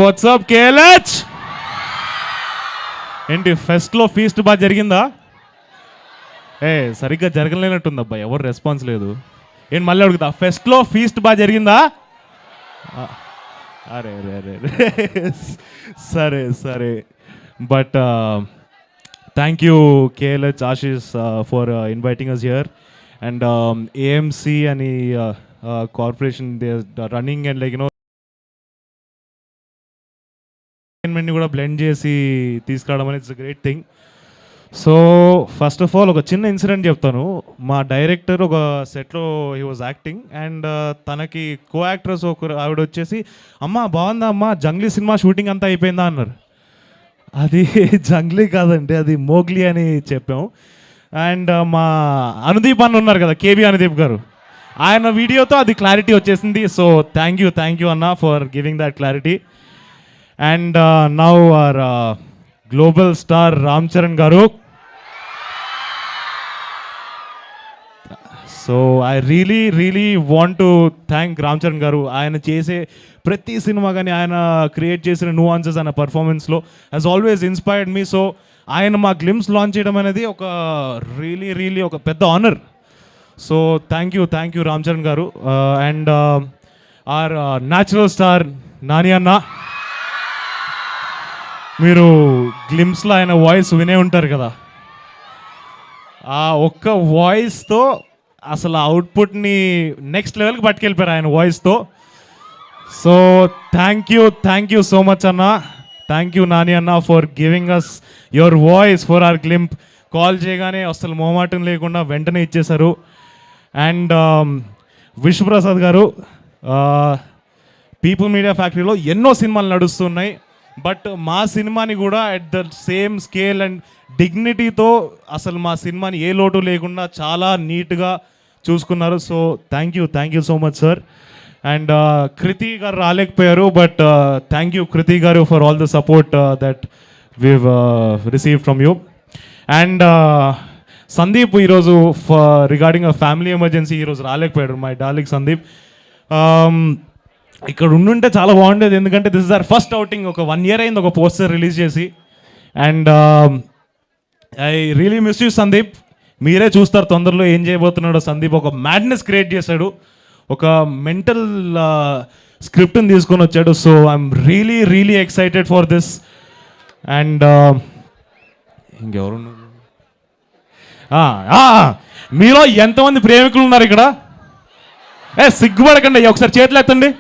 WhatsApp కేలచ్ ఏంటి ఫెస్ట్లో feast బాగా జరిగిందా? సరిగ్గా జరగలేనట్టుంది అబ్బా, ఎవరు రెస్పాన్స్ లేదు. ఏంటి మళ్ళీ అడుగుతా, ఫెస్ట్లో ఫీస్ట్ బాగా జరిగిందా? అరే అరే అరే సరే సరే. But thank you KLH Ashish for inviting us here. And AMC అని corporation they running and like you know కూడా బ్లెండ్ చేసి తీసుకురావడం అనేది it's a great thing. So first of all ఒక చిన్న ఇన్సిడెంట్ చెప్తాను. మా డైరెక్టర్ ఒక సెట్లో హీ వాజ్ యాక్టింగ్ అండ్ తనకి కో యాక్టర్స్ ఒక ఆవిడ వచ్చేసి, అమ్మ బాగుందా అమ్మ, జంగ్లీ సినిమా షూటింగ్ అంతా అయిపోయిందా అన్నారు. అది జంగ్లీ కాదండి, అది మోగ్లీ అని చెప్పాం. అండ్ మా అనుదీప్ అన్న ఉన్నారు కదా, కేబీ అనుదీప్ గారు, ఆయన వీడియోతో అది క్లారిటీ వచ్చేసింది. సో థ్యాంక్ యూ అన్న for giving that clarity. And now our global star Ram Charan garu. So I really want to thank Ram Charan garu. Ayana chese prati cinema gani ayana create chesina nuances and performance lo has always inspired me. So ayana ma glimpse launch cheyadam anedi oka really oka pedda honor. So thank you Ram Charan garu. And our natural star Nani Anna, మీరు గ్లిమ్స్లో ఆయన voice వినే ఉంటారు కదా, ఆ ఒక్క వాయిస్తో అసలు అవుట్పుట్ని next లెవెల్కి పట్టుకెళ్ళిపోయారు ఆయన వాయిస్తో. So thank you so much అన్న, థ్యాంక్ యూ నాని అన్న for giving us your voice for our glimpse. Call చేయగానే అసలు మొహమాటం లేకుండా వెంటనే ఇచ్చేశారు. అండ్ విశ్వప్రసాద్ గారు, పీపుల్ మీడియా ఫ్యాక్టరీలో ఎన్నో సినిమాలు నడుస్తున్నాయి, బట్ మా సినిమాని కూడా at the same scale and డిగ్నిటీతో అసలు మా సినిమాని ఏ లోటు లేకుండా చాలా నీట్గా చూసుకున్నారు. So thank you so much sir. And Kriti గారు రాలేకపోయారు, బట్ థ్యాంక్ యూ కృతి గారు for all the support that we've receive from you. And Sandeep ఈరోజు రిగార్డింగ్ అ ఫ్యామిలీ ఎమర్జెన్సీ ఈరోజు రాలేకపోయాడు, మై డార్లింగ్ సందీప్. ఇక్కడ ఉండుంటే చాలా బాగుండేది, ఎందుకంటే this is our first outing. ఒక 1 year అయింది ఒక పోస్టర్ రిలీజ్ చేసి. And I really miss you Sandeep. మీరే చూస్తారు తొందరలో ఏం చేయబోతున్నాడో సందీప్. ఒక మ్యాడ్నెస్ క్రియేట్ చేశాడు, ఒక మెంటల్ స్క్రిప్ట్ని తీసుకొని వచ్చాడు. So I'm really excited for this. And ఇంకెవరు మీలో ఎంతమంది ప్రేమికులు ఉన్నారు ఇక్కడ? సిగ్గుపడకండి, ఒకసారి చేతులు ఎత్తండి.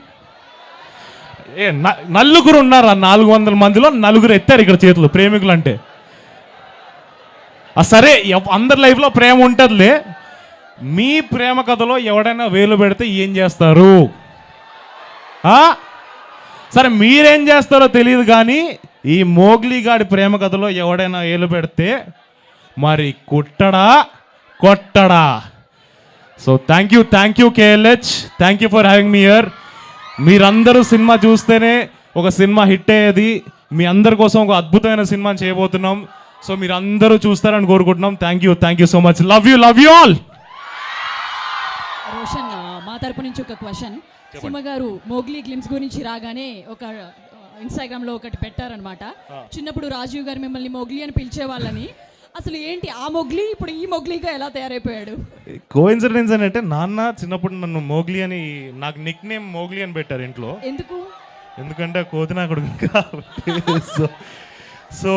నలుగురు ఉన్నారు, 400 మందిలో 4 ఎత్తారు ఇక్కడ చేతులు ప్రేమికులు అంటే. సరే, అందరి లైఫ్లో ప్రేమ ఉంటుందిలే. మీ ప్రేమ కథలో ఎవడైనా వేలు పెడితే ఏం చేస్తారు? సరే మీరేం చేస్తారో తెలియదు, కానీ ఈ మోగ్లీ గాడి ప్రేమ కథలో ఎవడైనా వేలు పెడితే మరి కొట్టడా. So thank you KLH, thank you for having me here. మీరందరూ సినిమా చూస్తేనే ఒక సినిమా హిట్ అయ్యేది. మీ అందరి కోసం ఒక అద్భుతమైన సినిమా చేయబోతున్నాం. సో మీరు అందరూ చూస్తారని కోరుకుంటున్నాం. Thank you so much. Love you all. Roshan, మా తరపు నుంచి ఒక క్వశ్చన్. సింహ గారు మోగ్లీ గ్లిమ్స్ గురించి రాగానే ఒక ఇన్స్టాగ్రామ్లో ఒకటి పెట్టారనమాట. చిన్నప్పుడు రాజీవ్ గారు మిమ్మల్ని మోగ్లీ అని పిలిచేవాళ్ళని. అసలు ఏంటి ఆ మోగ్లీ ఇప్పుడు ఈ మోగ్లీగా ఎలా తయారైపోయాడు? కోఇన్సిడెన్స్ అంటే నాన్న చిన్నప్పుడు నన్ను మోగ్లీ అని, నాకు నిక్ నేమ్ మోగ్లీ అని పెట్టారు ఇంట్లో. ఎందుకంటే కోతినాకుడు కాబట్టి. సో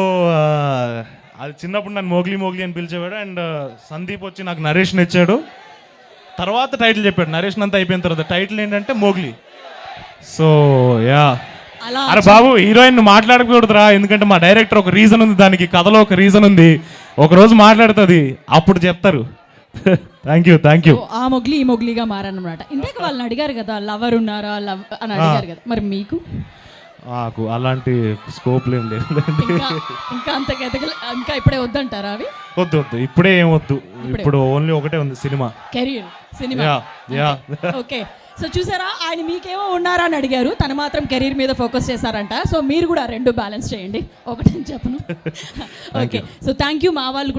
అది చిన్నప్పుడు నన్ను మోగ్లీ అని పిలిచేవాడు. అండ్ సందీప్ వచ్చి నాకు నరేషన్ ఇచ్చాడు, తర్వాత టైటిల్ చెప్పాడు. నరేషన్ అంతా అయిపోయిన తర్వాత టైటిల్ ఏంటంటే మోగ్లీ. సో యా, అరే బాబు హీరోయిన్ మాట్లాడకూడదురా, ఎందుకంటే మా డైరెక్టర్ ఒక రీజన్ ఉంది, దానికి కథలో ఒక రీజన్ ఉంది, ఒకరోజు మాట్లాడుతుంది, అప్పుడు చెప్తారు. Thank you. ఆ మొగ్లీ ఈ మొగ్లీగా మారన్నమాట. ఇందాక వాళ్ళని అడిగారు కదా, లవర్ ఉన్నారా అని అడిగారు కదా, మరి మీకు? నాకు అలాంటి స్కోప్ ఏం లేదు. ఇంకా అంత ఇంకా ఇప్పుడే వద్దంటారా అవి? వద్దు ఇప్పుడే ఏం వద్దు. ఇప్పుడు ఓన్లీ ఒకటే ఉంది, cinema career cinema. Okay, so చూసారా, ఆయన మీకేమో ఉన్నారా అని అడిగారు, తను మాత్రం కెరీర్ మీద ఫోకస్ చేశారంట. సో మీరు కూడా 2 బ్యాలెన్స్ చేయండి, ఒకటని చెప్పను. Okay, so thank you. మా వాళ్ళు